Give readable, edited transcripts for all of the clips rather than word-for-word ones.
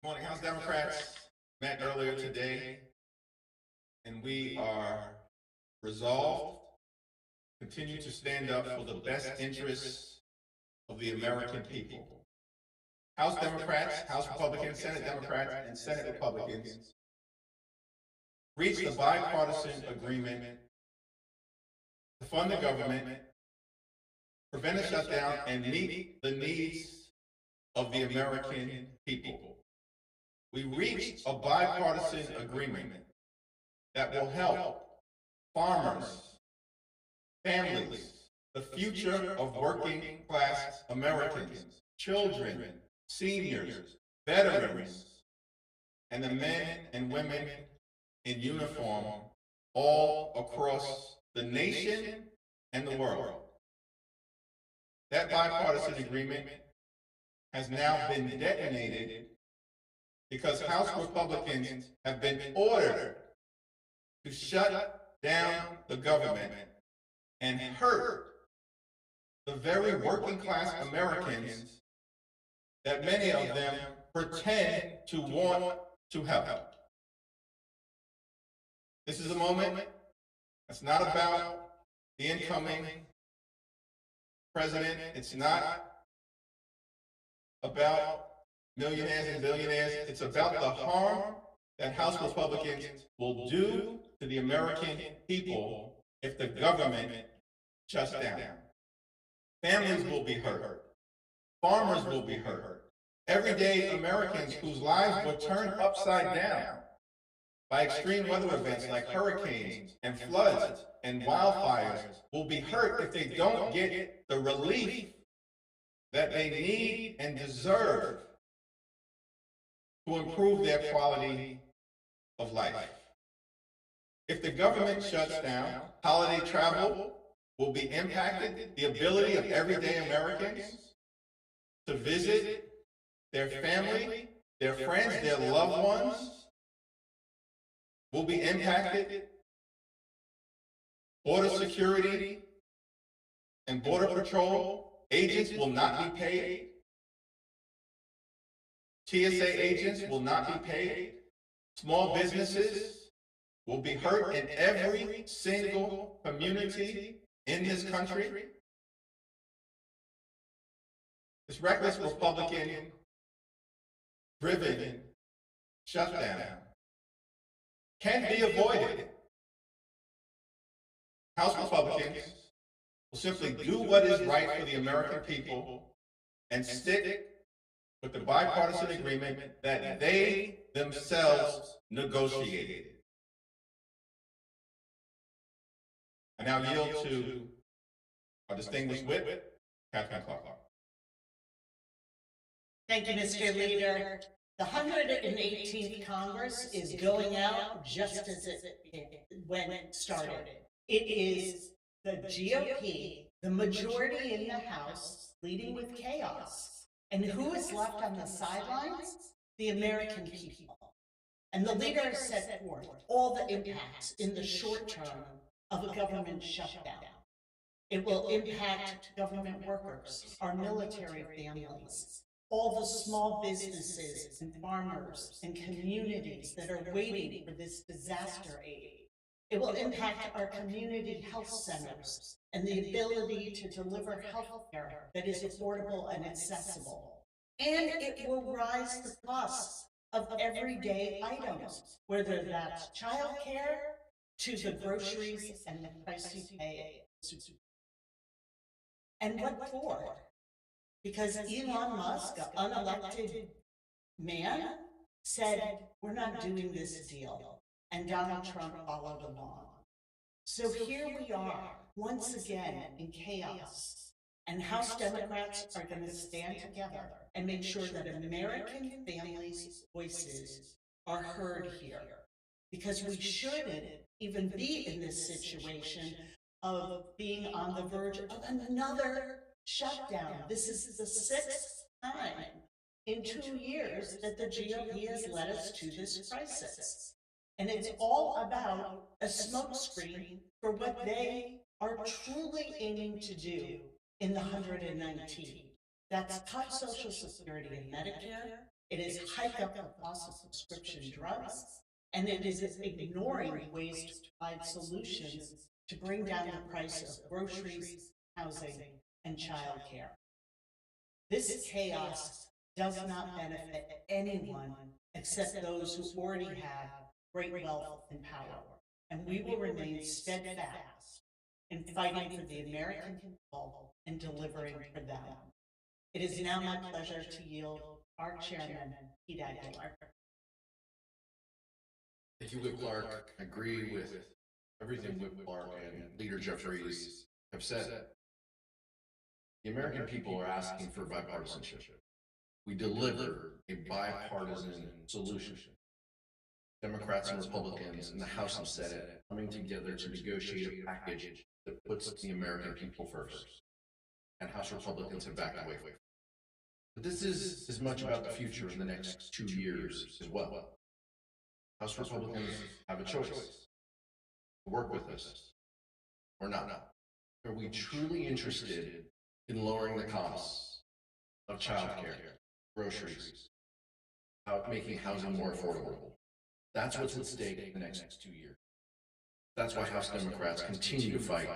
Morning. House Democrats met earlier today, and we are resolved to continue to stand up for the best interests of the American people. House Democrats, House Republicans, Senate Democrats, and Senate Republicans reached a bipartisan agreement to fund the government, prevent a shutdown, and meet the needs of the American people. We reached a bipartisan agreement that will help farmers, families, the future of working class Americans, children, seniors, veterans, and the men and women in uniform all across the nation and the world. That bipartisan agreement has now been detonated because House Republicans have been ordered to shut down the government and hurt the very working class Americans that many of them pretend to want to help. This is a moment that's not about the incoming president. It's not about millionaires and billionaires. It's about the harm that House Republicans will do to the American people if the government shuts down. Families will be hurt. Farmers will be hurt. Everyday Americans whose lives were turned upside down by extreme weather events like hurricanes and floods and wildfires will be hurt if they don't get the relief that they need and deserve to improve their quality of life. If the government shuts down, holiday travel will be impacted. The ability of everyday Americans to visit their family, their friends, their loved ones will be impacted. Border security and border patrol agents will not be paid. TSA agents will not be paid. Small businesses will be hurt in every single community in this country. This reckless Republican-driven shutdown can be avoided. House Republicans will simply do what is right for the American people and stick with the bipartisan agreement that they themselves negotiated. I now yield to our distinguished whip, Catherine Clark. Thank you, Mr. Leader. The 118th Congress is going out just as when it started. It is the GOP, the majority in the House, leading with chaos. And who is left on the sidelines? The American people. And the leader has set forth all the impacts in the short term of a government shutdown. It will impact government workers, our military families, all the small businesses and farmers and communities that are waiting for this disaster aid. It will impact our community health centers and the ability to deliver health care that is affordable and accessible. And it will rise the cost of everyday items, whether that's childcare to the groceries and the price you pay. And what for? Because Elon Musk, an unelected man, said, we're not doing this deal. And Donald Trump followed along. So here we are, once again, in chaos. And House Democrats are going to stand together and make sure that American families' voices are heard here. Because we shouldn't even be in this situation of being on the verge of another shutdown. This is the 6th time in 2 years that the GOP has led us to this crisis. And it's all about a smokescreen for what they are truly aiming to do in the 119. That's cut Social Security and Medicare, It is hike up the cost of prescription drugs, and it is ignoring ways to provide solutions to bring down the price of groceries, housing, and childcare. This chaos does not benefit anyone except those who already have great wealth and power, and we will remain steadfast in fighting for the American people and delivering for them. It is now my pleasure to yield our chairman, Pete Aguilar. Thank you, Whip Clark. I agree with everything Whip Clark and Leader Jeffries have said. The American people are asking for bipartisanship. We deliver a bipartisan solution. Democrats and Republicans in the House and Senate coming together to negotiate a package that puts the American people first. And House Republicans have backed away. But this is as much about the future in the next 2 years as well. House Republicans have a choice to work with us or not. Are we truly interested in lowering the costs of childcare, groceries, making housing more affordable? That's what's at stake in the next 2 years. That's why House Democrats continue to fight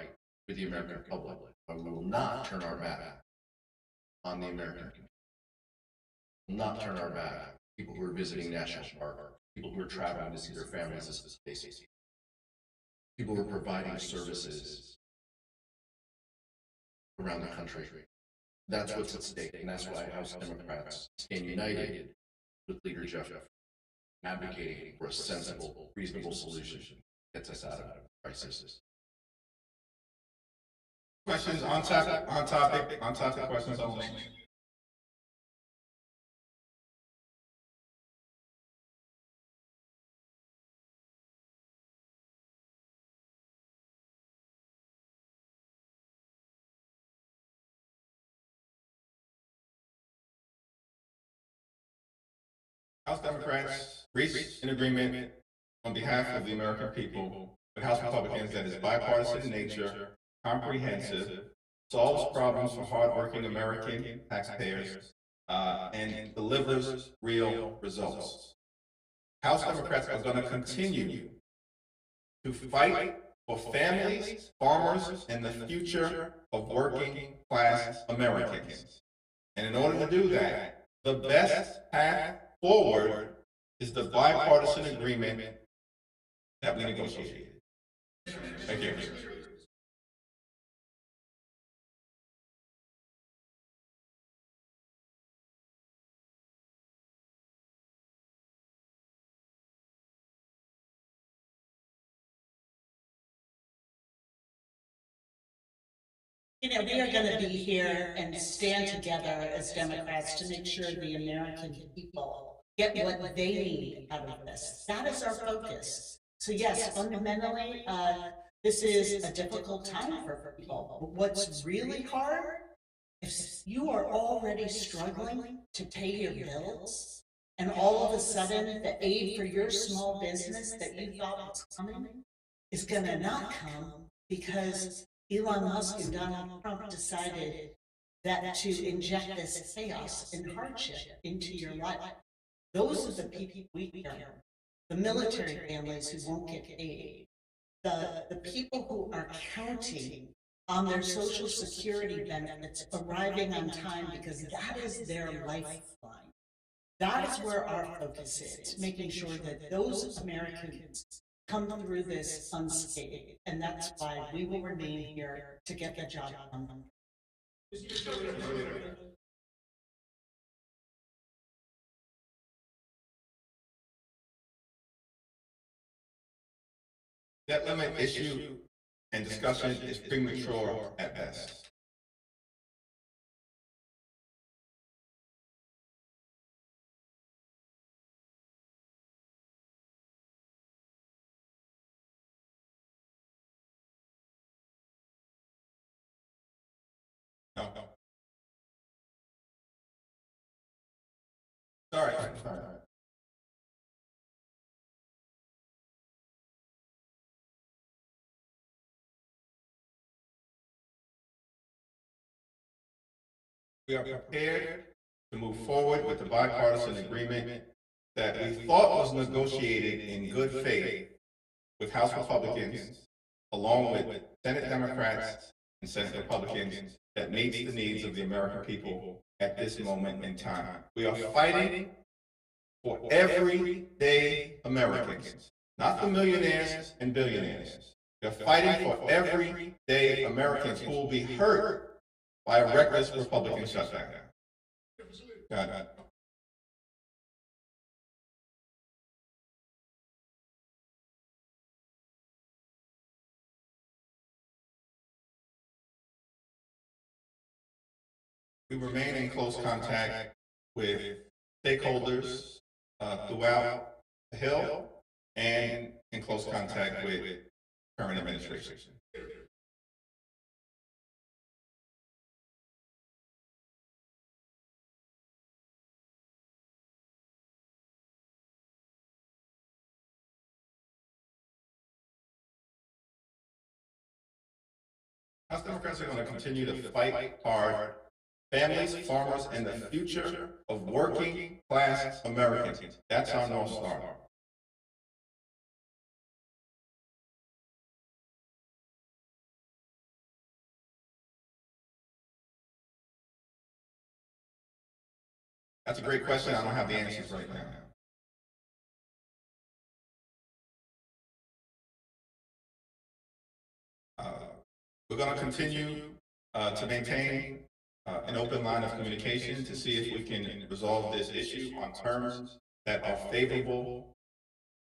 for the American public. But we will not turn our back on the American people. We will not turn our back on people who are visiting national park, people who are traveling to see their families as cases, people who are providing services around the country. That's what's at stake, and that's why House Democrats stand united with Leader Jeff, advocating for a sensible, reasonable solution that gets us out of the crisis. Questions on topic questions only. House Democrats reached an agreement on behalf of the American people with House Republicans that is bipartisan in nature, comprehensive, solves problems for hardworking American taxpayers, and delivers real results. House Democrats are going to continue to fight for families, farmers, and the future of working class Americans. And in order to do that, the best path forward is the bipartisan agreement that we negotiated. Thank you. You know, we are going to be here and stand together as Democrats to make sure the American people get what they need out of this. That is our focus. So yes, fundamentally, this is a difficult time for people. But what's really hard, if you are already struggling to pay your bills, and all of a sudden the aid for your small business that you thought was coming is going to not come because Elon Musk and Donald Trump decided that to inject this chaos and hardship into your life. Those are the people we care about. The military families who won't get aid. The people who are counting on their Social Security benefits arriving on time because that is their lifeline. That is where our focus is, making sure that those Americans come through this unscathed, and that's why we will remain here to get the job done. That limit issue and discussion is premature at best. No. Sorry. We are prepared to move forward with the bipartisan agreement that we thought was negotiated in good faith with House Republicans, along with Senate Democrats and Senate Republicans, that meets the needs of the American people at this moment in time. We are fighting for everyday Americans, not the millionaires and billionaires. We are fighting for everyday Americans who will be hurt by a reckless Republican shutdown. God. We remain in close contact with stakeholders throughout the Hill and in close contact with current administration. House Democrats are going to continue to fight hard. Families, farmers, and the future of working class Americans. That's our North Star. That's a great question. I don't have the answers right now. We're going to continue to maintain an open line of communication to see if we can resolve this issue on terms that are favorable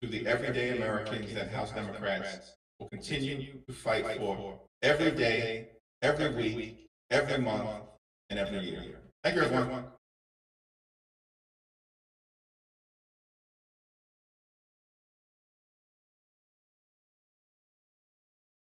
to the everyday Americans that House Democrats will continue to fight for every day, every week, every month, and every year. Thank you, everyone.